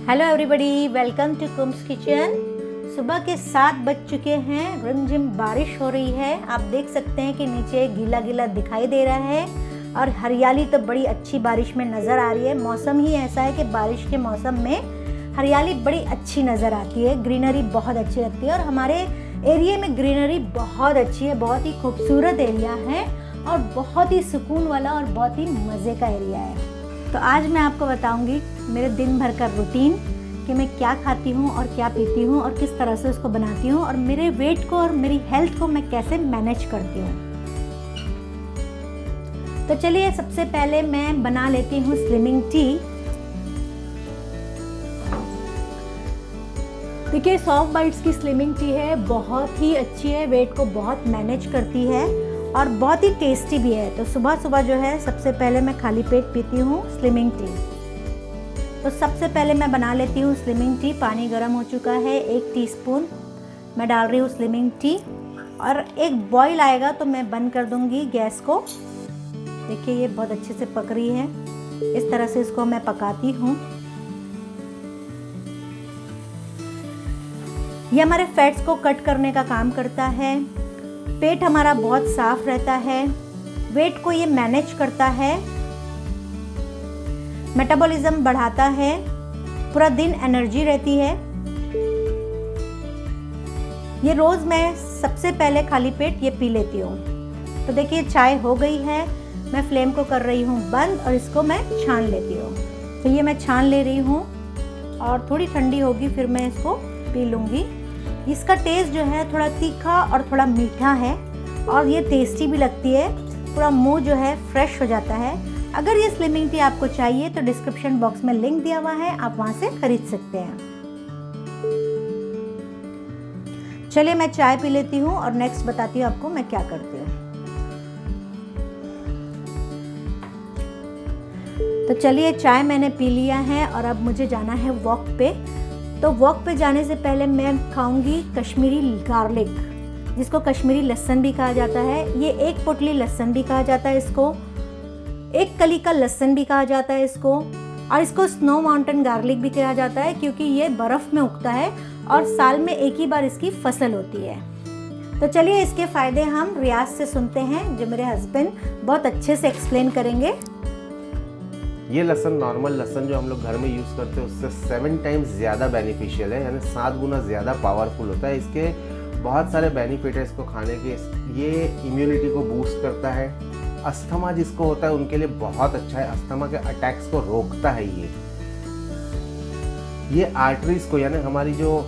Hello everybody, welcome to Kum's kitchen. सुबह के 7 बज चुके हैं, रिमझिम बारिश हो रही है। आप देख सकते हैं कि नीचे गीला गीला दिखाई दे रहा है और हरियाली तो बड़ी अच्छी बारिश में नज़र आ रही है। मौसम ही ऐसा है कि बारिश के मौसम में हरियाली बड़ी अच्छी नज़र आती है, ग्रीनरी बहुत अच्छी लगती है और हमारे एरिया में ग्रीनरी बहुत अच्छी है। बहुत ही खूबसूरत एरिया है और बहुत ही सुकून वाला और बहुत ही मज़े का एरिया है। तो आज मैं आपको बताऊंगी मेरे दिन भर का रूटीन कि मैं क्या खाती हूँ और क्या पीती हूँ और किस तरह से उसको बनाती हूँ और मेरे वेट को और मेरी हेल्थ को मैं कैसे मैनेज करती हूँ। तो चलिए, सबसे पहले मैं बना लेती हूँ स्लिमिंग टी। देखिए, सॉफ्ट बाइट्स की स्लिमिंग टी है, बहुत ही अच्छी है, वेट को बहुत मैनेज करती है और बहुत ही टेस्टी भी है। तो सुबह सुबह जो है सबसे पहले मैं खाली पेट पीती हूँ स्लिमिंग टी। तो सबसे पहले मैं बना लेती हूँ स्लिमिंग टी। पानी गर्म हो चुका है, 1 टीस्पून मैं डाल रही हूँ स्लिमिंग टी और एक बॉईल आएगा तो मैं बंद कर दूँगी गैस को। देखिए, ये बहुत अच्छे से पक रही है। इस तरह से इसको मैं पकाती हूँ। ये हमारे फैट्स को कट करने का काम करता है, पेट हमारा बहुत साफ रहता है, वेट को ये मैनेज करता है, मेटाबॉलिज्म बढ़ाता है, पूरा दिन एनर्जी रहती है। ये रोज मैं सबसे पहले खाली पेट ये पी लेती हूँ। तो देखिए, चाय हो गई है, मैं फ्लेम को कर रही हूँ बंद और इसको मैं छान लेती हूँ। तो ये मैं छान ले रही हूँ और थोड़ी ठंडी होगी फिर मैं इसको पी लूँगी। इसका टेस्ट जो है थोड़ा तीखा और थोड़ा मीठा है और ये टेस्टी भी लगती है। पूरा मुंह जो है फ्रेश हो जाता है। अगर ये स्लिमिंग टी आपको चाहिए तो डिस्क्रिप्शन बॉक्स में लिंक दिया हुआ है, आप वहां से खरीद सकते हैं। चलिए, मैं चाय पी लेती हूँ और नेक्स्ट बताती हूँ आपको मैं क्या करती हूँ। तो चलिए, चाय मैंने पी लिया है और अब मुझे जाना है वॉक पे। तो वॉक पे जाने से पहले मैं खाऊंगी कश्मीरी गार्लिक, जिसको कश्मीरी लहसुन भी कहा जाता है। ये एक पोटली लहसुन भी कहा जाता है इसको, एक कली का लहसुन भी कहा जाता है इसको, और इसको स्नो माउंटेन गार्लिक भी कहा जाता है क्योंकि ये बर्फ़ में उगता है और साल में एक ही बार इसकी फसल होती है। तो चलिए, इसके फ़ायदे हम रियाज से सुनते हैं, जो मेरे हस्बैंड बहुत अच्छे से एक्सप्लेन करेंगे। ये लहसुन, नॉर्मल लहसुन जो हम लोग घर में यूज़ करते हैं उससे 7 टाइम्स ज़्यादा बेनिफिशियल है, यानी 7 गुना ज़्यादा पावरफुल होता है। इसके बहुत सारे बेनिफिट है इसको खाने के। ये इम्यूनिटी को बूस्ट करता है। अस्थमा जिसको होता है उनके लिए बहुत अच्छा है, अस्थमा के अटैक्स को रोकता है। ये आर्टरीज को, यानी हमारी जो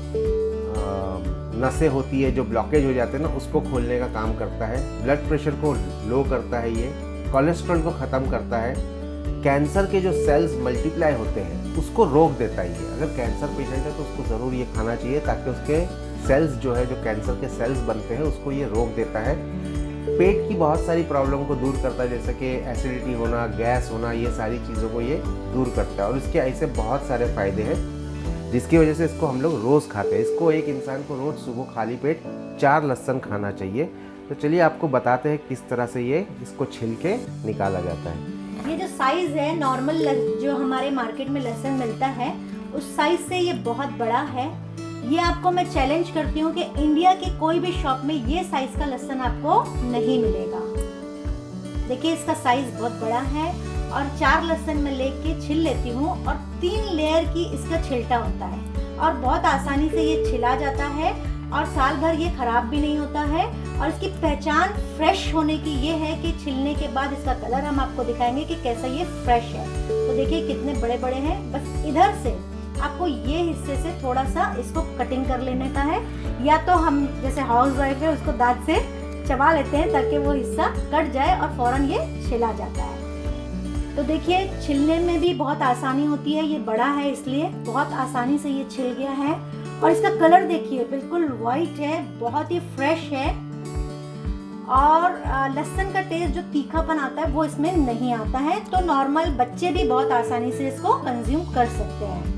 नसें होती है, जो ब्लॉकेज हो जाते हैं ना, उसको खोलने का काम करता है। ब्लड प्रेशर को लो करता है ये, कोलेस्ट्रॉल को ख़त्म करता है, कैंसर के जो सेल्स मल्टीप्लाई होते हैं उसको रोक देता है ये। अगर कैंसर पेशेंट है तो उसको ज़रूर ये खाना चाहिए ताकि उसके सेल्स जो है, जो कैंसर के सेल्स बनते हैं, उसको ये रोक देता है। पेट की बहुत सारी प्रॉब्लम को दूर करता है, जैसे कि एसिडिटी होना, गैस होना, ये सारी चीज़ों को ये दूर करता है। और इसके ऐसे बहुत सारे फ़ायदे हैं जिसकी वजह से इसको हम लोग रोज़ खाते हैं। इसको एक इंसान को रोज़ सुबह खाली पेट 4 लहसुन खाना चाहिए। तो चलिए, आपको बताते हैं किस तरह से ये इसको छिल के निकाला जाता है। ये जो साइज़ है, नॉर्मल जो हमारे मार्केट में लहसुन मिलता है उस साइज़ से ये बहुत बड़ा है। ये आपको मैं चैलेंज करती हूँ कि इंडिया की कोई भी शॉप में ये साइज़ का लहसुन आपको नहीं मिलेगा। देखिए, इसका साइज़ बहुत बड़ा है और 4 लहसुन मैं लेके छिल लेती हूँ और 3 लेयर की इसका छिलटा होता है और बहुत आसानी से ये छिला जाता है और साल भर ये खराब भी नहीं होता है। और इसकी पहचान फ्रेश होने की ये है कि छिलने के बाद इसका कलर हम आपको दिखाएंगे कि कैसा ये फ्रेश है। तो देखिए, कितने बड़े बड़े हैं। बस इधर से आपको ये हिस्से से थोड़ा सा इसको कटिंग कर लेने का है, या तो हम जैसे हाउस वाइफ है उसको दांत से चबा लेते हैं ताकि वो हिस्सा कट जाए और फौरन ये छिला जाता है। तो देखिए, छिलने में भी बहुत आसानी होती है। ये बड़ा है इसलिए बहुत आसानी से ये छिल गया है और इसका कलर देखिए बिल्कुल वाइट है, बहुत ही फ्रेश है और लहसुन का टेस्ट जो तीखापन आता है वो इसमें नहीं आता है। तो नॉर्मल बच्चे भी बहुत आसानी से इसको कंज्यूम कर सकते हैं।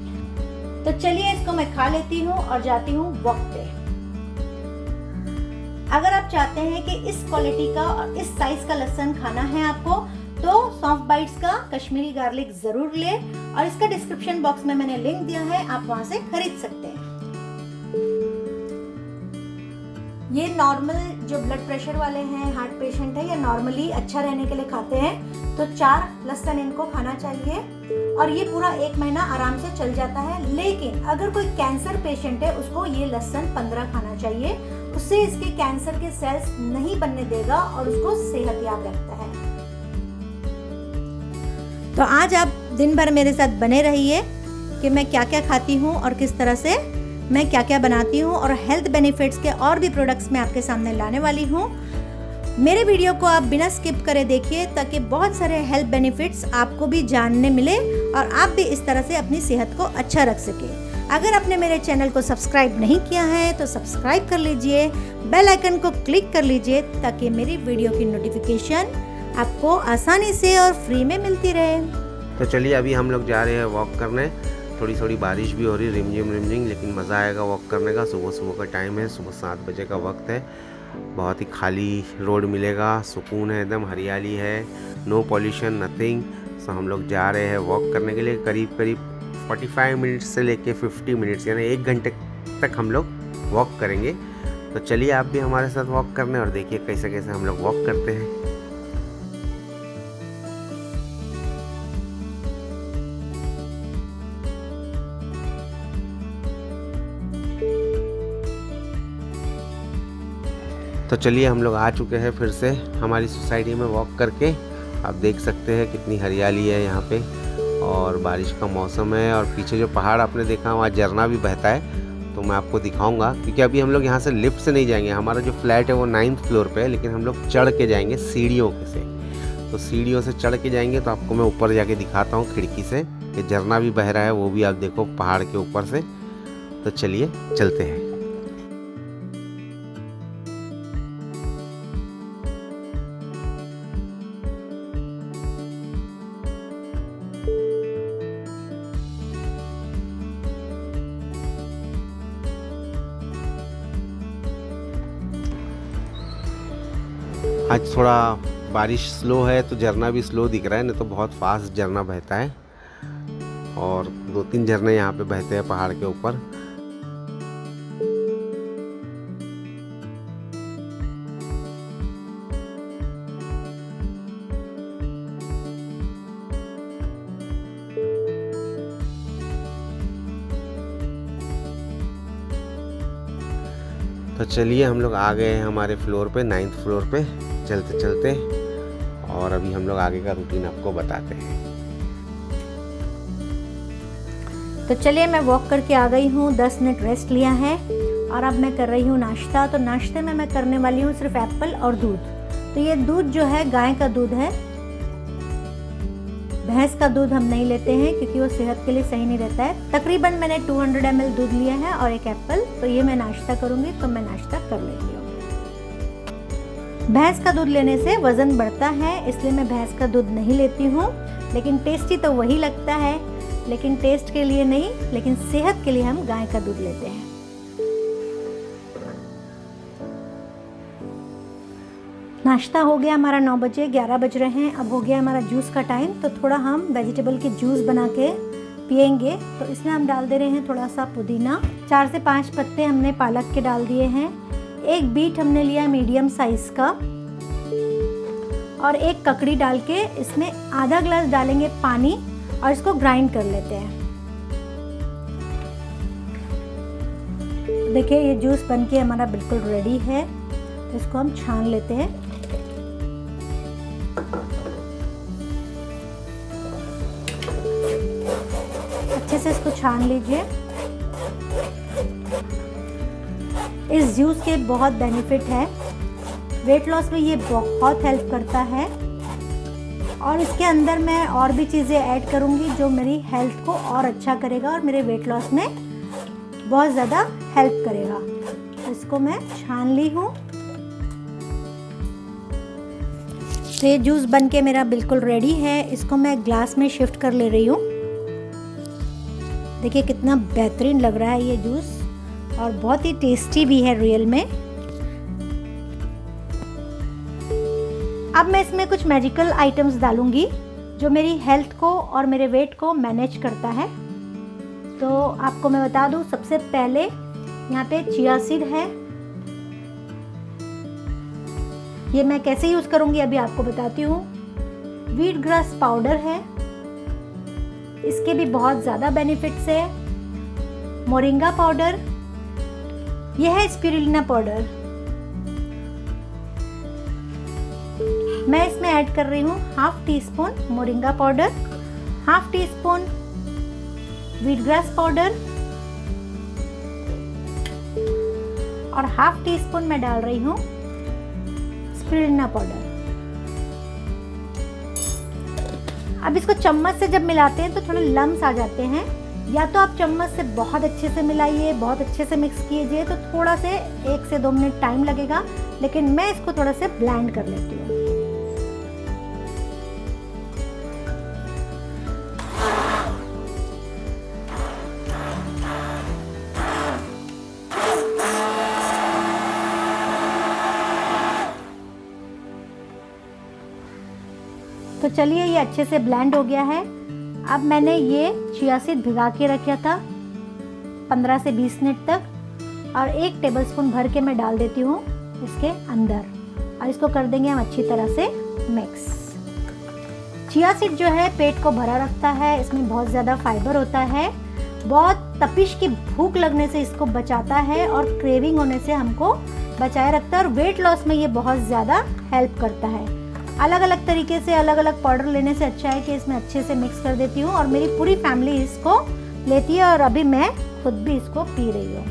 तो चलिए, इसको मैं खा लेती हूँ और जाती हूँ वॉक पे। अगर आप चाहते हैं कि इस क्वालिटी का और इस साइज का लहसुन खाना है आपको, तो सॉफ्ट बाइट्स का कश्मीरी गार्लिक जरूर ले, और इसका डिस्क्रिप्शन बॉक्स में मैंने लिंक दिया है, आप वहां से खरीद सकते हैं। ये नॉर्मल जो ब्लड प्रेशर वाले हैं, हार्ट पेशेंट है, या नॉर्मली अच्छा रहने के लिए खाते हैं, तो 4 लहसुन इनको खाना चाहिए और ये पूरा 1 महीना आराम से चल जाता है। लेकिन अगर कोई कैंसर पेशेंट है, उसको ये लहसुन 15 खाना चाहिए, उससे इसके कैंसर के सेल्स नहीं बनने देगा और उसको सेहतयाब रखता है। तो आज आप दिन भर मेरे साथ बने रहिए कि मैं क्या क्या खाती हूँ और किस तरह से मैं क्या क्या बनाती हूँ, और हेल्थ बेनिफिट्स के और भी प्रोडक्ट्स मैं आपके सामने लाने वाली हूँ। मेरे वीडियो को आप बिना स्किप करे देखिए, ताकि बहुत सारे हेल्थ बेनिफिट्स आपको भी जानने मिले और आप भी इस तरह से अपनी सेहत को अच्छा रख सके। अगर आपने मेरे चैनल को सब्सक्राइब नहीं किया है तो सब्सक्राइब कर लीजिए, बेल आइकन को क्लिक कर लीजिए, ताकि मेरी वीडियो की नोटिफिकेशन आपको आसानी से और फ्री में मिलती रहे। तो चलिए अभी हम लोग जा रहे हैं वॉक करने। थोड़ी बारिश भी हो रही, रिमझिम, लेकिन मज़ा आएगा वॉक करने का। सुबह का टाइम है, सुबह 7 बजे का वक्त है। बहुत ही खाली रोड मिलेगा, सुकून है, एकदम हरियाली है, नो पॉल्यूशन, नथिंग। सो हम लोग जा रहे हैं वॉक करने के लिए। करीब 45 मिनट से लेके 50 मिनट्स, यानी 1 घंटे तक हम लोग वॉक करेंगे। तो चलिए आप भी हमारे साथ वॉक करने और देखिए कैसे कैसे हम लोग वॉक करते हैं। तो चलिए हम लोग आ चुके हैं फिर से हमारी सोसाइटी में वॉक करके। आप देख सकते हैं कितनी हरियाली है यहाँ पे, और बारिश का मौसम है, और पीछे जो पहाड़ आपने देखा वहाँ झरना भी बहता है, तो मैं आपको दिखाऊंगा। क्योंकि अभी हम लोग यहाँ से लिफ्ट से नहीं जाएंगे, हमारा जो फ्लैट है वो 9th फ्लोर पे है, लेकिन हम लोग चढ़ के जाएंगे सीढ़ियों से। तो सीढ़ियों से चढ़ के जाएंगे तो आपको मैं ऊपर जाके दिखाता हूँ खिड़की से कि झरना भी बह रहा है, वो भी आप देखो पहाड़ के ऊपर से। तो चलिए चलते हैं। आज थोड़ा बारिश स्लो है तो झरना भी स्लो दिख रहा है, नहीं तो बहुत फास्ट झरना बहता है, और 2-3 झरने यहाँ पे बहते हैं पहाड़ के ऊपर। तो चलिए हम लोग आ गए हैं हमारे फ्लोर पे, 9th फ्लोर पे, चलते चलते, और अभी हम लोग आगे का रूटीन आपको बताते हैं। तो चलिए मैं वॉक करके आ गई हूँ, 10 मिनट रेस्ट लिया है, और अब मैं कर रही हूँ नाश्ता। तो नाश्ते में मैं करने वाली हूँ सिर्फ एप्पल और दूध। तो ये दूध जो है गाय का दूध है, भैंस का दूध हम नहीं लेते हैं क्योंकि वो सेहत के लिए सही नहीं रहता है। तकरीबन मैंने 200 ml दूध लिया है और 1 एप्पल। तो ये मैं नाश्ता करूँगी, तो मैं नाश्ता कर लेती हूँ। भैंस का दूध लेने से वजन बढ़ता है, इसलिए मैं भैंस का दूध नहीं लेती हूँ। लेकिन टेस्टी तो वही लगता है, लेकिन टेस्ट के लिए नहीं, लेकिन सेहत के लिए हम गाय का दूध लेते हैं। नाश्ता हो गया हमारा 9 बजे, 11 बज रहे हैं। अब हो गया हमारा जूस का टाइम, तो थोड़ा हम वेजिटेबल के जूस बना के पियेंगे। तो इसमें हम डाल दे रहे हैं थोड़ा सा पुदीना, 4 से 5 पत्ते हमने पालक के डाल दिए हैं, 1 बीट हमने लिया मीडियम साइज का, और 1 ककड़ी डाल के इसमें आधा ग्लास डालेंगे पानी, और इसको ग्राइंड कर लेते हैं। देखिए ये जूस बनके हमारा बिल्कुल रेडी है। तो इसको हम छान लेते हैं। अच्छे से इसको छान लीजिए। इस जूस के बहुत बेनिफिट है, वेट लॉस में ये बहुत हेल्प करता है, और इसके अंदर मैं और भी चीज़ें ऐड करूँगी जो मेरी हेल्थ को और अच्छा करेगा और मेरे वेट लॉस में बहुत ज़्यादा हेल्प करेगा। तो इसको मैं छान ली हूँ। तो ये जूस बनके मेरा बिल्कुल रेडी है, इसको मैं ग्लास में शिफ्ट कर ले रही हूँ। देखिए कितना बेहतरीन लग रहा है ये जूस, और बहुत ही टेस्टी भी है रियल में। अब मैं इसमें कुछ मैजिकल आइटम्स डालूंगी जो मेरी हेल्थ को और मेरे वेट को मैनेज करता है। तो आपको मैं बता दूं, सबसे पहले यहाँ पे चिया सीड है। ये मैं कैसे यूज करूंगी अभी आपको बताती हूँ। व्हीट ग्रास पाउडर है, इसके भी बहुत ज़्यादा बेनिफिट्स है। मोरिंगा पाउडर, यह है स्पिरुलिना पाउडर। मैं इसमें ऐड कर रही हूँ half tea spoon moringa powder, half tea spoon wheat grass powder और हाफ टी स्पून मैं डाल रही हूँ स्पिरुलिना पाउडर। अब इसको चम्मच से जब मिलाते हैं तो थोड़े लम्स आ जाते हैं। या तो आप चम्मच से बहुत अच्छे से मिलाइए, बहुत अच्छे से मिक्स कीजिए, तो थोड़ा से 1 से 2 मिनट टाइम लगेगा, लेकिन मैं इसको थोड़ा से ब्लेंड कर लेती हूँ। तो चलिए, ये अच्छे से ब्लेंड हो गया है। अब मैंने ये चिया सीड भिगा के रखा था 15 से 20 मिनट तक, और 1 टेबलस्पून भर के मैं डाल देती हूँ इसके अंदर, और इसको कर देंगे हम अच्छी तरह से मिक्स। चिया सीड जो है पेट को भरा रखता है, इसमें बहुत ज़्यादा फाइबर होता है, बहुत तपिश की भूख लगने से इसको बचाता है और क्रेविंग होने से हमको बचाए रखता है, और वेट लॉस में ये बहुत ज़्यादा हेल्प करता है। अलग अलग तरीके से अलग अलग पाउडर लेने से अच्छा है कि इसमें अच्छे से मिक्स कर देती हूँ, और मेरी पूरी फैमिली इसको लेती है, और अभी मैं खुद भी इसको पी रही हूँ।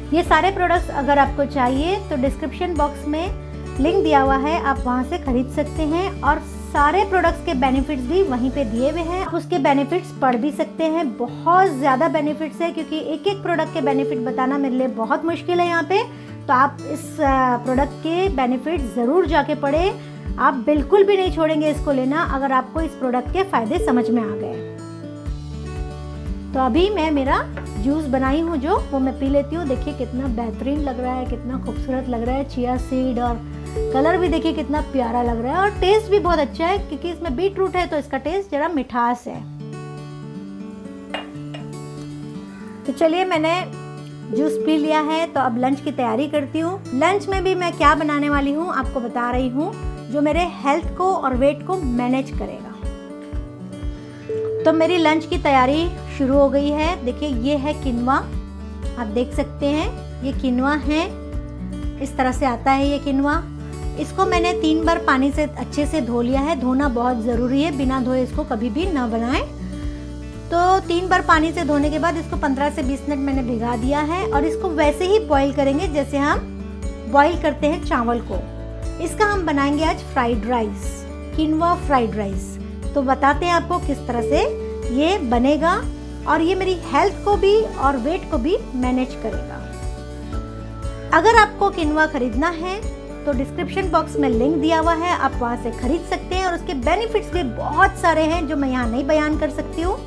ये सारे प्रोडक्ट्स अगर आपको चाहिए तो डिस्क्रिप्शन बॉक्स में लिंक दिया हुआ है, आप वहाँ से खरीद सकते हैं, और सारे प्रोडक्ट्स के बेनिफिट्स भी वहीं पे दिए हुए हैं। आप उसके बेनिफिट्स पढ़ भी सकते हैं, बहुत ज़्यादा बेनिफिट्स है, क्योंकि एक एक प्रोडक्ट के बेनिफिट बताना मेरे लिए बहुत मुश्किल है यहाँ पे। तो आप इस प्रोडक्ट के बेनिफिट ज़रूर जाके पढ़ें, आप बिल्कुल भी नहीं छोड़ेंगे इसको लेना अगर आपको इस प्रोडक्ट के फ़ायदे समझ में आ गए। तो अभी मैं मेरा जूस बनाई हूँ जो वो मैं पी लेती हूँ। देखिए कितना बेहतरीन लग रहा है, कितना खूबसूरत लग रहा है चिया सीड, और कलर भी देखिए कितना प्यारा लग रहा है, और टेस्ट भी बहुत अच्छा है क्योंकि इसमें बीट रूट है तो इसका टेस्ट जरा मिठास है। तो चलिए, मैंने जूस पी लिया है, तो अब लंच की तैयारी करती हूँ। लंच में भी मैं क्या बनाने वाली हूँ आपको बता रही हूँ, जो मेरे हेल्थ को और वेट को मैनेज करेगा। तो मेरी लंच की तैयारी शुरू हो गई है। देखिए, ये है किनवा, आप देख सकते हैं ये किनवा है, इस तरह से आता है ये किनवा। इसको मैंने 3 बार पानी से अच्छे से धो लिया है। धोना बहुत ज़रूरी है, बिना धोए इसको कभी भी ना बनाएं। तो 3 बार पानी से धोने के बाद इसको 15 से 20 मिनट मैंने भिगा दिया है, और इसको वैसे ही बॉईल करेंगे जैसे हम बॉईल करते हैं चावल को। इसका हम बनाएंगे आज फ्राइड राइस, किनवा फ्राइड राइस। तो बताते हैं आपको किस तरह से ये बनेगा, और ये मेरी हेल्थ को भी और वेट को भी मैनेज करेगा। अगर आपको किनवा खरीदना है तो डिस्क्रिप्शन बॉक्स में लिंक दिया हुआ है, आप वहाँ से खरीद सकते हैं, और उसके बेनिफिट्स भी बहुत सारे हैं जो मैं यहाँ नहीं बयान कर सकती हूँ।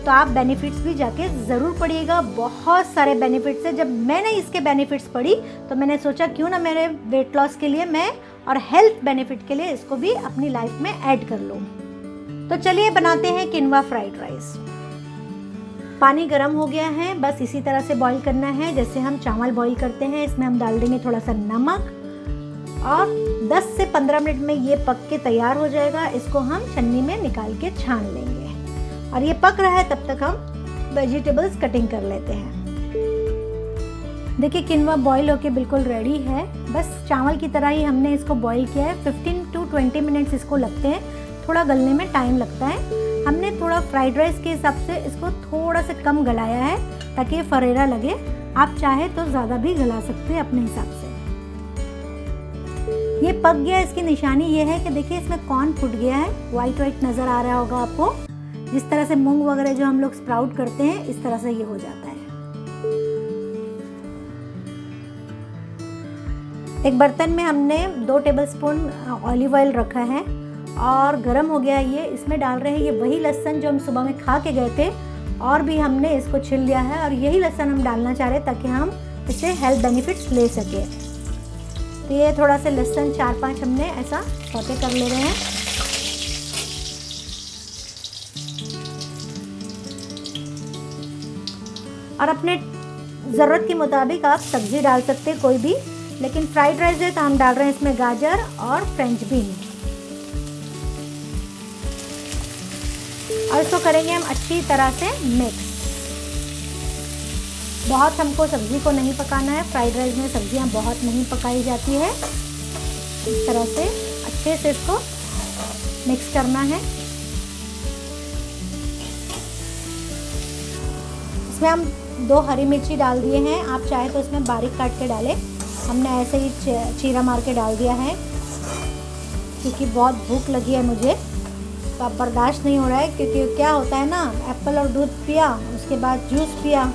तो आप बेनिफिट्स भी जाके ज़रूर पढ़िएगा, बहुत सारे बेनिफिट्स हैं। जब मैंने इसके बेनिफिट्स पढ़ी तो मैंने सोचा क्यों ना मेरे वेट लॉस के लिए मैं और हेल्थ बेनिफिट के लिए इसको भी अपनी लाइफ में ऐड कर लूँ। तो चलिए बनाते हैं किनवा फ्राइड राइस। पानी गर्म हो गया है, बस इसी तरह से बॉईल करना है जैसे हम चावल बॉईल करते हैं। इसमें हम डाल देंगे थोड़ा सा नमक, और 10 से 15 मिनट में ये पक के तैयार हो जाएगा। इसको हम छन्नी में निकाल के छान लेंगे, और ये पक रहा है तब तक हम वेजिटेबल्स कटिंग कर लेते हैं। देखिए, किनवा बॉईल होके बिल्कुल रेडी है, बस चावल की तरह ही हमने इसको बॉईल किया है। 15 to 20 मिनट्स इसको लगते हैं, थोड़ा गलने में टाइम लगता है। हमने थोड़ा फ्राइड राइस के हिसाब से इसको थोड़ा सा कम गलाया है ताकि ये फरेरा लगे। आप चाहे तो ज़्यादा भी गला सकते हैं अपने हिसाब से। ये पक गया, इसकी निशानी ये है कि देखिए इसमें कॉर्न फूट गया है, वाइट वाइट नज़र आ रहा होगा आपको। जिस तरह से मूंग वगैरह जो हम लोग स्प्राउट करते हैं, इस तरह से ये हो जाता है। एक बर्तन में हमने 2 टेबलस्पून ऑलिव ऑयल रखा है और गरम हो गया ये। इसमें डाल रहे हैं ये वही लहसुन जो हम सुबह में खा के गए थे, और भी हमने इसको छिल लिया है, और यही लहसुन हम डालना चाह रहे हैं ताकि हम इससे हेल्थ बेनिफिट्स ले सके। तो ये थोड़ा सा लहसुन 4-5 हमने ऐसा सौते कर ले रहे हैं। और अपने ज़रूरत के मुताबिक आप सब्जी डाल सकते हैं कोई भी, लेकिन फ्राइड राइस है तो हम डाल रहे हैं इसमें गाजर और फ्रेंच बीन। और इसको करेंगे हम अच्छी तरह से मिक्स। बहुत हमको सब्ज़ी को नहीं पकाना है, फ्राइड राइस में सब्जियां बहुत नहीं पकाई जाती है। इस तरह से अच्छे से इसको मिक्स करना है। इसमें हम 2 हरी मिर्ची डाल दिए हैं, आप चाहे तो इसमें बारीक काट के डालें, हमने ऐसे ही चीरा मार के डाल दिया है क्योंकि बहुत भूख लगी है मुझे। तो अब बर्दाश्त नहीं हो रहा है क्योंकि क्या होता है ना, एप्पल और दूध पिया, उसके बाद जूस पिया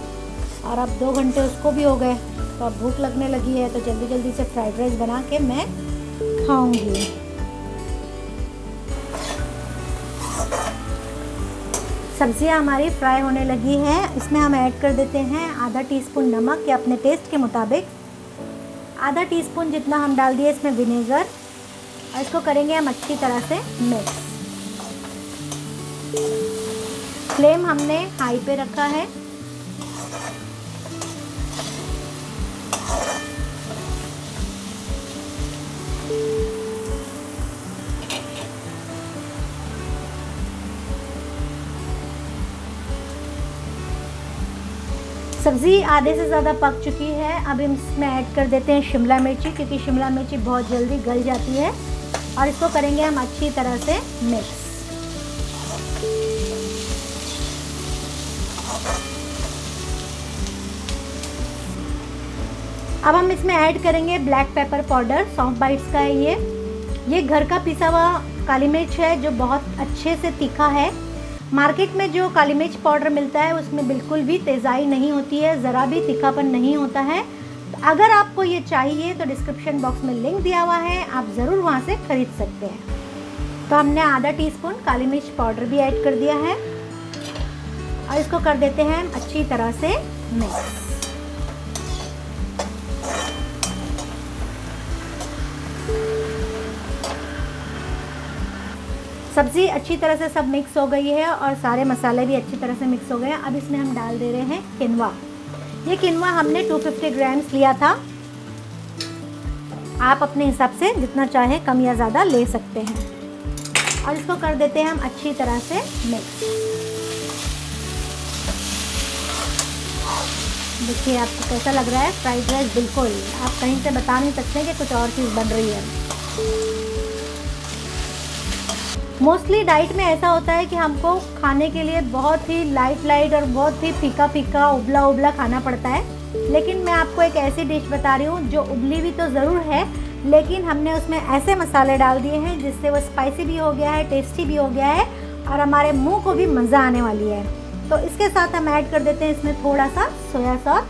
और अब 2 घंटे उसको भी हो गए, तो अब भूख लगने लगी है। तो जल्दी जल्दी से फ्राइड राइस बना के मैं खाऊंगी। सब्जियां हमारी फ्राई होने लगी हैं। इसमें हम ऐड कर देते हैं आधा टीस्पून नमक या अपने टेस्ट के मुताबिक। आधा टीस्पून जितना हम डाल दिए इसमें विनेगर और इसको करेंगे हम अच्छी तरह से मिक्स। फ्लेम हमने हाई पे रखा है। सब्ज़ी आधे से ज़्यादा पक चुकी है। अब हम इसमें ऐड कर देते हैं शिमला मिर्ची, क्योंकि शिमला मिर्ची बहुत जल्दी गल जाती है। और इसको करेंगे हम अच्छी तरह से मिक्स। अब हम इसमें ऐड करेंगे black pepper powder, soft bytes का है ये घर का पिसा हुआ काली मिर्च है जो बहुत अच्छे से तीखा है। मार्केट में जो काली मिर्च पाउडर मिलता है उसमें बिल्कुल भी तेज़ाई नहीं होती है, ज़रा भी तीखापन नहीं होता है। तो अगर आपको ये चाहिए तो डिस्क्रिप्शन बॉक्स में लिंक दिया हुआ है, आप ज़रूर वहाँ से खरीद सकते हैं। तो हमने आधा टीस्पून काली मिर्च पाउडर भी ऐड कर दिया है और इसको कर देते हैं अच्छी तरह से मिक्स। सब्ज़ी अच्छी तरह से सब मिक्स हो गई है और सारे मसाले भी अच्छी तरह से मिक्स हो गए हैं। अब इसमें हम डाल दे रहे हैं किनवा। ये किनवा हमने 250 ग्राम्स लिया था। आप अपने हिसाब से जितना चाहे कम या ज़्यादा ले सकते हैं। और इसको कर देते हैं हम अच्छी तरह से मिक्स। देखिए आपको कैसा लग रहा है फ्राइड राइस। बिल्कुल आप कहीं से बता नहीं सकते कि कुछ और चीज़ बन रही है। मोस्टली डाइट में ऐसा होता है कि हमको खाने के लिए बहुत ही लाइट और बहुत ही फीका उबला खाना पड़ता है। लेकिन मैं आपको एक ऐसी डिश बता रही हूँ जो उबली भी तो ज़रूर है, लेकिन हमने उसमें ऐसे मसाले डाल दिए हैं जिससे वो स्पाइसी भी हो गया है, टेस्टी भी हो गया है और हमारे मुंह को भी मज़ा आने वाली है। तो इसके साथ हम ऐड कर देते हैं इसमें थोड़ा सा सोया सॉस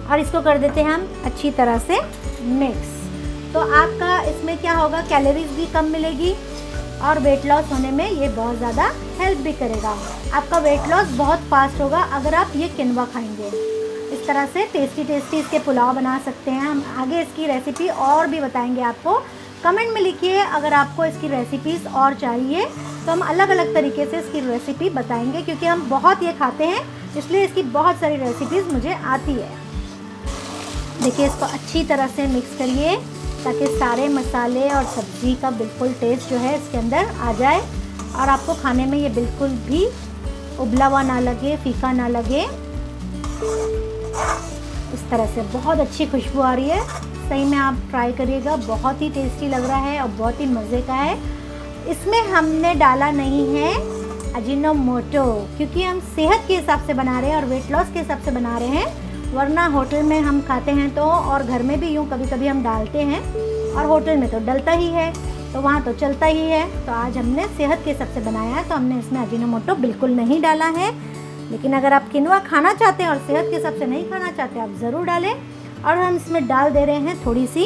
और इसको कर देते हैं हम अच्छी तरह से मिक्स। तो आपका इसमें क्या होगा, कैलोरीज भी कम मिलेगी और वेट लॉस होने में ये बहुत ज़्यादा हेल्प भी करेगा। आपका वेट लॉस बहुत फास्ट होगा अगर आप ये किनवा खाएंगे। इस तरह से टेस्टी इसके पुलाव बना सकते हैं। हम आगे इसकी रेसिपी और भी बताएंगे आपको। कमेंट में लिखिए अगर आपको इसकी रेसिपीज़ और चाहिए तो हम अलग अलग तरीके से इसकी रेसिपी बताएंगे, क्योंकि हम बहुत ये खाते हैं इसलिए इसकी बहुत सारी रेसिपीज़ मुझे आती है। देखिए इसको अच्छी तरह से मिक्स करिए ताकि सारे मसाले और सब्ज़ी का बिल्कुल टेस्ट जो है इसके अंदर आ जाए और आपको खाने में ये बिल्कुल भी उबला हुआ ना लगे, फीका ना लगे। इस तरह से बहुत अच्छी खुशबू आ रही है। सही में आप ट्राई करिएगा, बहुत ही टेस्टी लग रहा है और बहुत ही मज़े का है। इसमें हमने डाला नहीं है अजीनोमोटो, क्योंकि हम सेहत के हिसाब से बना रहे हैं और वेट लॉस के हिसाब से बना रहे हैं। वरना होटल में हम खाते हैं तो, और घर में भी यूँ कभी कभी हम डालते हैं और होटल में तो डलता ही है, तो वहाँ तो चलता ही है। तो आज हमने सेहत के हिसाब से बनाया है तो हमने इसमें अजीनोमोटो बिल्कुल नहीं डाला है। लेकिन अगर आप किनवा खाना चाहते हैं और सेहत के हिसाब से नहीं खाना चाहते आप ज़रूर डालें। और हम इसमें डाल दे रहे हैं थोड़ी सी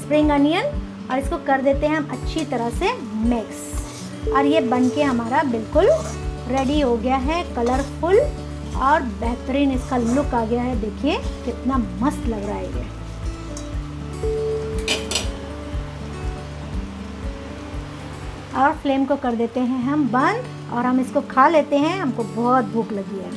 स्प्रिंग अनियन और इसको कर देते हैं हम अच्छी तरह से मिक्स। और ये बन के हमारा बिल्कुल रेडी हो गया है, कलरफुल और बेहतरीन इसका लुक आ गया है। देखिए कितना मस्त लग रहा है ये। और फ्लेम को कर देते हैं हम बंद और हम इसको खा लेते हैं। हमको बहुत भूख लगी है।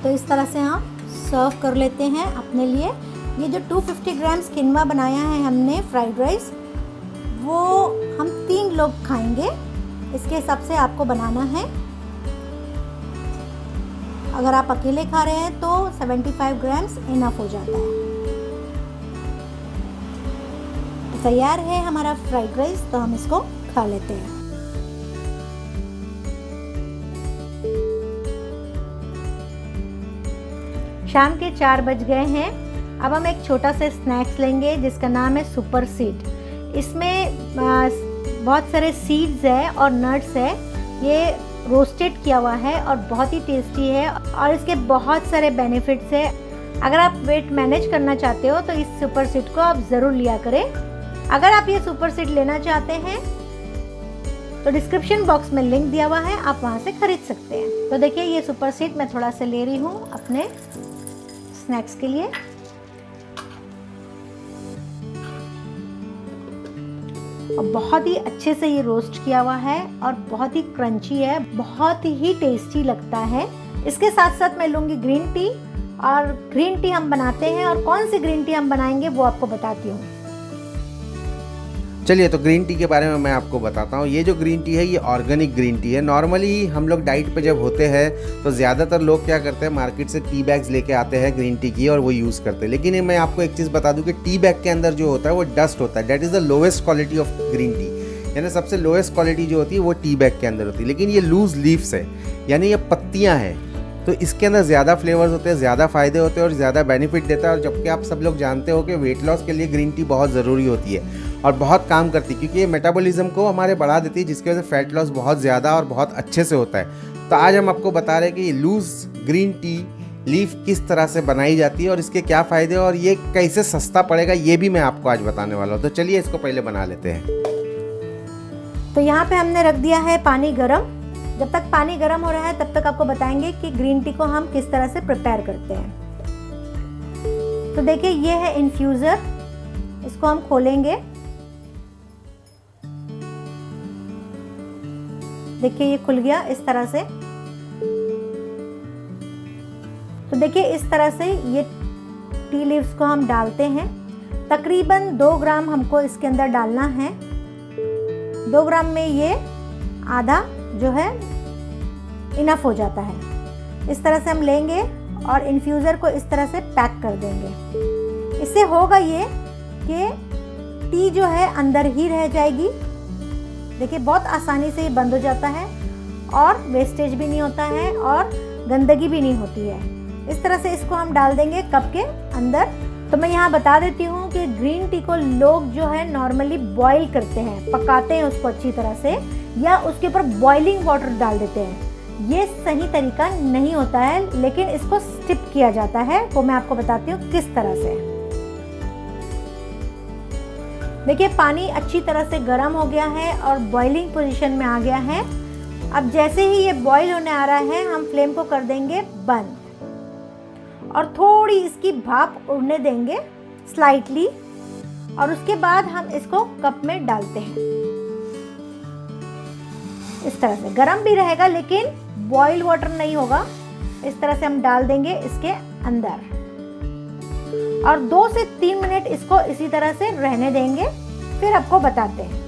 तो इस तरह से हम सर्व कर लेते हैं अपने लिए। ये जो 250 ग्राम्स किनवा बनाया है हमने फ्राइड राइस, वो हम 3 लोग खाएंगे। इसके हिसाब से आपको बनाना है। अगर आप अकेले खा रहे हैं तो 75 ग्राम्स इनफ हो जाता है। तैयार है हमारा फ्राइड राइस, तो हम इसको खा लेते हैं। शाम के 4 बज गए हैं। अब हम एक छोटा सा स्नैक्स लेंगे जिसका नाम है सुपर सीड। इसमें बहुत सारे सीड्स है और नट्स है। ये रोस्टेड किया हुआ है और बहुत ही टेस्टी है और इसके बहुत सारे बेनिफिट्स है। अगर आप वेट मैनेज करना चाहते हो तो इस सुपर सीड को आप ज़रूर लिया करें। अगर आप ये सुपर सीड लेना चाहते हैं तो डिस्क्रिप्शन बॉक्स में लिंक दिया हुआ है, आप वहाँ से खरीद सकते हैं। तो देखिए ये सुपर सीड मैं थोड़ा सा ले रही हूँ अपने स्नैक्स के लिए। और बहुत ही अच्छे से ये रोस्ट किया हुआ है और बहुत ही क्रंची है, बहुत ही टेस्टी लगता है। इसके साथ साथ मैं लूँगी ग्रीन टी, और ग्रीन टी हम बनाते हैं और कौन सी ग्रीन टी हम बनाएंगे वो आपको बताती हूँ। चलिए, तो ग्रीन टी के बारे में मैं आपको बताता हूँ। ये जो ग्रीन टी है ये ऑर्गेनिक ग्रीन टी है। नॉर्मली हम लोग डाइट पे जब होते हैं तो ज़्यादातर लोग क्या करते हैं, मार्केट से टी बैग्स लेके आते हैं ग्रीन टी की और वो यूज़ करते हैं। लेकिन मैं आपको एक चीज़ बता दूँ कि टी बैग के अंदर जो होता है वो डस्ट होता है। That is the lowest quality of green tea, यानी सबसे लोएस्ट क्वालिटी जो होती है वो टी बैग के अंदर होती है। लेकिन ये लूज लीव्स है, यानी ये पत्तियाँ हैं, तो इसके अंदर ज़्यादा फ्लेवर्स होते हैं, ज़्यादा फ़ायदे होते हैं और ज़्यादा बेनिफिट देता है। और जबकि आप सब लोग जानते हो कि वेट लॉस के लिए ग्रीन टी बहुत ज़रूरी होती है और बहुत काम करती है, क्योंकि ये मेटाबॉलिज्म को हमारे बढ़ा देती है, जिसकी वजह से फैट लॉस बहुत ज़्यादा और बहुत अच्छे से होता है। तो आज हम आपको बता रहे हैं कि ये लूज़ ग्रीन टी लीफ किस तरह से बनाई जाती है और इसके क्या फ़ायदे और ये कैसे सस्ता पड़ेगा, ये भी मैं आपको आज बताने वाला हूँ। तो चलिए इसको पहले बना लेते हैं। तो यहाँ पे हमने रख दिया है पानी गरम। जब तक पानी गरम हो रहा है तब तक आपको बताएंगे कि ग्रीन टी को हम किस तरह से प्रिपेयर करते हैं। तो देखिए ये है इन्फ्यूज़र, इसको हम खोलेंगे। देखिए ये खुल गया इस तरह से। तो देखिए इस तरह से ये टी लीव्स को हम डालते हैं। तकरीबन 2 ग्राम हमको इसके अंदर डालना है। 2 ग्राम में ये आधा जो है इनफ हो जाता है। इस तरह से हम लेंगे और इन्फ्यूज़र को इस तरह से पैक कर देंगे। इससे होगा ये कि टी जो है अंदर ही रह जाएगी। देखिए बहुत आसानी से ये बंद हो जाता है और वेस्टेज भी नहीं होता है और गंदगी भी नहीं होती है। इस तरह से इसको हम डाल देंगे कप के अंदर। तो मैं यहाँ बता देती हूँ कि ग्रीन टी को लोग जो है नॉर्मली बॉईल करते हैं, पकाते हैं उसको अच्छी तरह से, या उसके ऊपर बॉइलिंग वाटर डाल देते हैं। ये सही तरीका नहीं होता है, लेकिन इसको स्टिप किया जाता है, वो मैं आपको बताती हूँ किस तरह से। देखिए पानी अच्छी तरह से गर्म हो गया है और बॉइलिंग पोजीशन में आ गया है। अब जैसे ही ये बॉईल होने आ रहा है हम फ्लेम को कर देंगे बंद और थोड़ी इसकी भाप उड़ने देंगे स्लाइटली, और उसके बाद हम इसको कप में डालते हैं। इस तरह से गर्म भी रहेगा लेकिन बॉइल वाटर नहीं होगा। इस तरह से हम डाल देंगे इसके अंदर और 2 से 3 मिनट इसको इसी तरह से रहने देंगे। फिर आपको बताते हैं।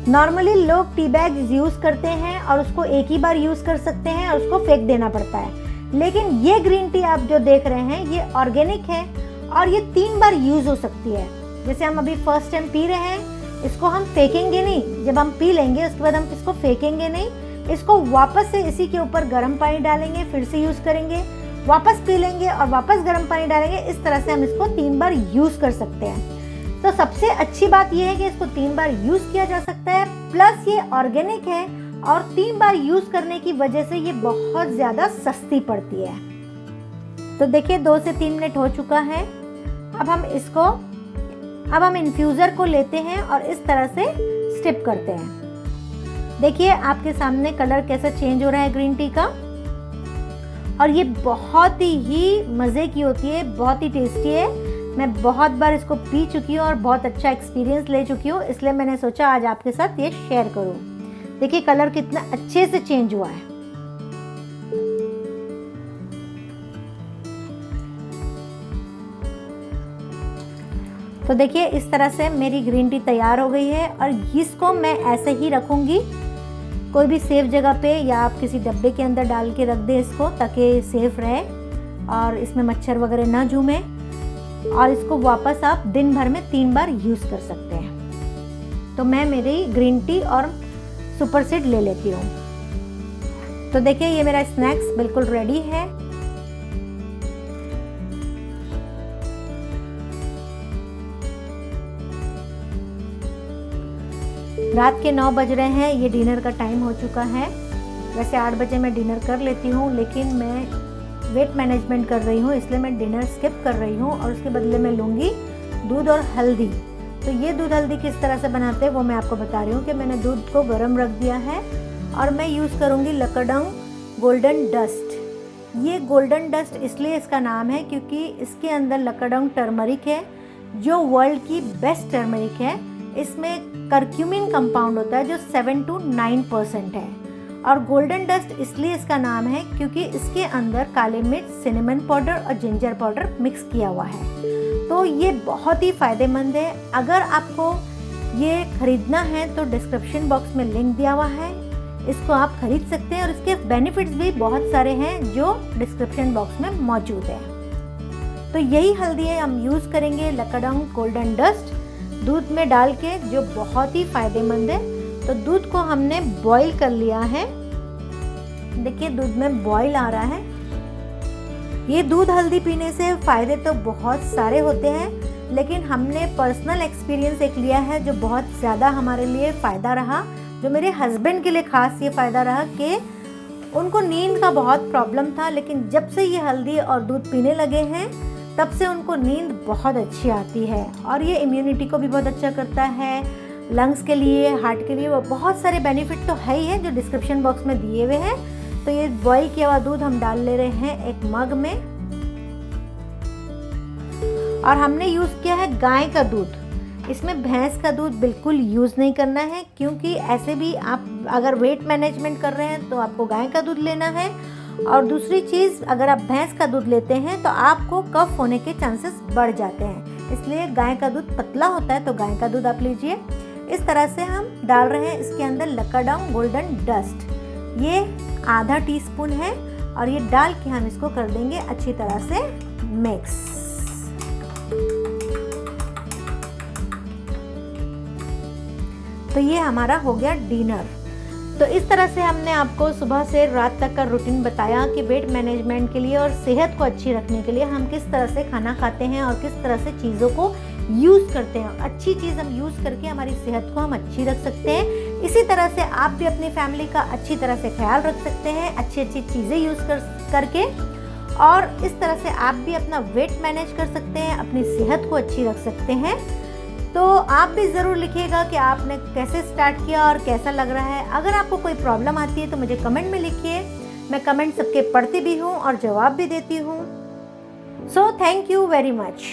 नॉर्मली लोग टी बैग यूज़ करते हैं और उसको एक ही बार यूज़ कर सकते हैं और उसको फेंक देना पड़ता है। लेकिन ये ग्रीन टी आप जो देख रहे हैं ये ऑर्गेनिक है और ये 3 बार यूज़ हो सकती है। जैसे हम अभी फर्स्ट टाइम पी रहे हैं, इसको हम फेंकेंगे नहीं। जब हम पी लेंगे उसके बाद हम इसको फेंकेंगे नहीं, इसको वापस से इसी के ऊपर गर्म पानी डालेंगे, फिर से यूज़ करेंगे, वापस पी लेंगे और वापस गर्म पानी डालेंगे। इस तरह से हम इसको 3 बार यूज़ कर सकते हैं। तो सबसे अच्छी बात यह है कि इसको 3 बार यूज़ किया जा सकता है, प्लस ये ऑर्गेनिक है और 3 बार यूज़ करने की वजह से ये बहुत ज़्यादा सस्ती पड़ती है। तो देखिए 2 से 3 मिनट हो चुका है। अब हम इन्फ्यूज़र को लेते हैं और इस तरह से स्टिप करते हैं। देखिए आपके सामने कलर कैसा चेंज हो रहा है ग्रीन टी का, और ये बहुत ही मज़े की होती है, बहुत ही टेस्टी है। मैं बहुत बार इसको पी चुकी हूँ और बहुत अच्छा एक्सपीरियंस ले चुकी हूँ, इसलिए मैंने सोचा आज आपके साथ ये शेयर करूँ। देखिए कलर कितना अच्छे से चेंज हुआ है। तो देखिए इस तरह से मेरी ग्रीन टी तैयार हो गई है और इसको मैं ऐसे ही रखूँगी कोई भी सेफ जगह पे, या आप किसी डब्बे के अंदर डाल के रख दें इसको, ताकि सेफ रहे और इसमें मच्छर वगैरह ना झूमे। और इसको वापस आप दिन भर में 3 बार यूज़ कर सकते हैं। तो मैं मेरी ग्रीन टी और सुपर सीड ले लेती हूँ। तो देखिए ये मेरा स्नैक्स बिल्कुल रेडी है। रात के 9 बज रहे हैं, ये डिनर का टाइम हो चुका है। वैसे 8 बजे मैं डिनर कर लेती हूँ, लेकिन मैं वेट मैनेजमेंट कर रही हूँ, इसलिए मैं डिनर स्किप कर रही हूँ और उसके बदले में लूँगी दूध और हल्दी। तो ये दूध हल्दी किस तरह से बनाते हैं वो मैं आपको बता रही हूँ कि मैंने दूध को गर्म रख दिया है और मैं यूज़ करूँगी लकडंग गोल्डन डस्ट। ये गोल्डन डस्ट इसलिए इसका नाम है क्योंकि इसके अंदर लकडंग टर्मरिक है, जो वर्ल्ड की बेस्ट टर्मरिक है। इसमें करक्यूमिन कंपाउंड होता है जो 7 to 9% है। और गोल्डन डस्ट इसलिए इसका नाम है क्योंकि इसके अंदर काले मिर्च, सिनेमन पाउडर और जिंजर पाउडर मिक्स किया हुआ है। तो ये बहुत ही फ़ायदेमंद है। अगर आपको ये खरीदना है तो डिस्क्रिप्शन बॉक्स में लिंक दिया हुआ है, इसको आप खरीद सकते हैं और इसके बेनिफिट्स भी बहुत सारे हैं जो डिस्क्रिप्शन बॉक्स में मौजूद है। तो यही हल्दी है हम यूज़ करेंगे, लकडंग गोल्डन डस्ट, दूध में डाल के, जो बहुत ही फ़ायदेमंद है। तो दूध को हमने बॉईल कर लिया है। देखिए दूध में बॉईल आ रहा है। ये दूध हल्दी पीने से फ़ायदे तो बहुत सारे होते हैं, लेकिन हमने पर्सनल एक्सपीरियंस एक लिया है जो बहुत ज़्यादा हमारे लिए फ़ायदा रहा। जो मेरे हस्बैंड के लिए ख़ास ये फ़ायदा रहा कि उनको नींद का बहुत प्रॉब्लम था, लेकिन जब से ये हल्दी और दूध पीने लगे हैं तब से उनको नींद बहुत अच्छी आती है। और ये इम्यूनिटी को भी बहुत अच्छा करता है, लंग्स के लिए, हार्ट के लिए, वो बहुत सारे बेनिफिट तो है ही है जो डिस्क्रिप्शन बॉक्स में दिए हुए हैं। तो ये बॉईल किया हुआ दूध हम डाल ले रहे हैं एक मग में और हमने यूज़ किया है गाय का दूध। इसमें भैंस का दूध बिल्कुल यूज़ नहीं करना है, क्योंकि ऐसे भी आप अगर वेट मैनेजमेंट कर रहे हैं तो आपको गाय का दूध लेना है। और दूसरी चीज़, अगर आप भैंस का दूध लेते हैं तो आपको कफ होने के चांसेस बढ़ जाते हैं, इसलिए गाय का दूध पतला होता है तो गाय का दूध आप लीजिए। इस तरह से हम डाल रहे हैं इसके अंदर लकडंग गोल्डन डस्ट, ये आधा टीस्पून है और ये डाल के हम इसको कर देंगे अच्छी तरह से मिक्स। तो ये हमारा हो गया डिनर। तो इस तरह से हमने आपको सुबह से रात तक का रूटीन बताया कि वेट मैनेजमेंट के लिए और सेहत को अच्छी रखने के लिए हम किस तरह से खाना खाते हैं और किस तरह से चीज़ों को यूज़ करते हैं। अच्छी चीज़ हम यूज़ करके हमारी सेहत को हम अच्छी रख सकते हैं। इसी तरह से आप भी अपनी फैमिली का अच्छी तरह से ख्याल रख सकते हैं अच्छी अच्छी चीज़ें यूज़ करके, और इस तरह से आप भी अपना वेट मैनेज कर सकते हैं, अपनी सेहत को अच्छी रख सकते हैं। तो आप भी ज़रूर लिखिएगा कि आपने कैसे स्टार्ट किया और कैसा लग रहा है। अगर आपको कोई प्रॉब्लम आती है तो मुझे कमेंट में लिखिए, मैं कमेंट सबके पढ़ती भी हूँ और जवाब भी देती हूँ। So thank you very much.